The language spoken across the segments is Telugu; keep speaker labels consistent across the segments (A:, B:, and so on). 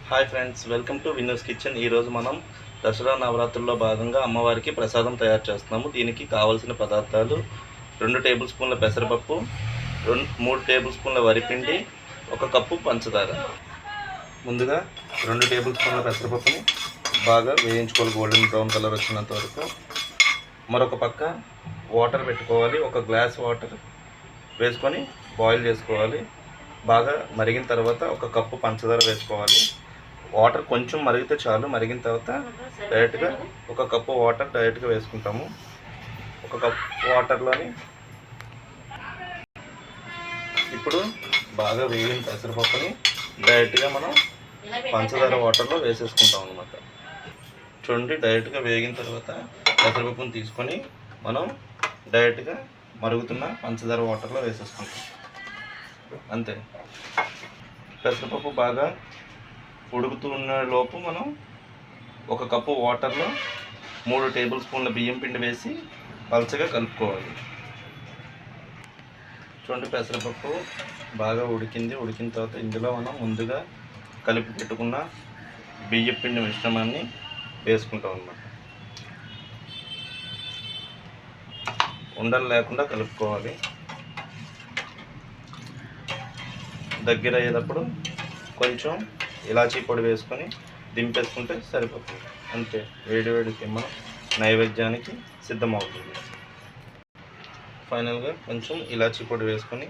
A: Hi friends, welcome to వినూస్ kitchen. ఈరోజు మనం దసరా నవరాత్రుల్లో భాగంగా అమ్మవారికి ప్రసాదం తయారు చేస్తున్నాము. దీనికి కావలసిన పదార్థాలు 2 టేబుల్ స్పూన్ల పెసరపప్పు, 3 టేబుల్ స్పూన్ల వరిపిండి, 1 కప్పు పంచదార. ముందుగా 2 టేబుల్ స్పూన్ల పెసరపప్పుని బాగా వేయించుకోవాలి, గోల్డెన్ బ్రౌన్ కలర్ వచ్చినంత వరకు. మరొక పక్క వాటర్ పెట్టుకోవాలి. 1 గ్లాస్ వాటర్ వేసుకొని బాయిల్ చేసుకోవాలి. బాగా మరిగిన తర్వాత 1 కప్పు పంచదార వేసుకోవాలి. వాటర్ కొంచెం మరిగితే చాలు. మరిగిన తర్వాత డైరెక్ట్గా 1 కప్పు వాటర్ డైరెక్ట్గా వేసుకుంటాము. 1 కప్పు వాటర్లోని ఇప్పుడు బాగా వేగిన పెసరపప్పుని డైరెక్ట్గా మనం పంచదార వాటర్లో వేసేసుకుంటాం అన్నమాట. చూడండి, డైరెక్ట్గా వేగిన తర్వాత పెసరపప్పుని తీసుకొని మనం డైరెక్ట్గా మరుగుతున్న పంచదార వాటర్లో వేసేసుకుంటాం. అంతే. పెసరపప్పు బాగా ఉడుకుతున్న లోపు మనం 1 కప్పు వాటర్లో 3 టేబుల్ స్పూన్ల బియ్యం పిండి వేసి పలచగా కలుపుకోవాలి. చూడండి, పెసరపప్పు బాగా ఉడికింది. ఉడికిన తర్వాత ఇందులో మనం ముందుగా కలిపి పెట్టుకున్న బియ్యం పిండి మిశ్రమాన్ని వేసుకుంటాం అన్నమాట. ఉండలు లేకుండా కలుపుకోవాలి. దగ్గర అయ్యేటప్పుడు కొంచెం ఇలాచీ పొడి వేసుకొని దింపేసుకుంటే సరిపోతుంది. అంతే, వేడి వేడికి మనం నైవేద్యానికి సిద్ధమవుతుంది. ఫైనల్గా కొంచెం ఇలాచీ పొడి వేసుకొని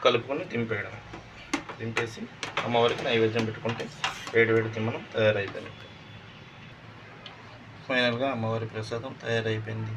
A: కలుపుకొని దింపేసి అమ్మవారికి నైవేద్యం పెట్టుకుంటే వేడి వేడి తిమ్మనం తయారైపోయింది. ఫైనల్గా అమ్మవారి ప్రసాదం తయారైపోయింది.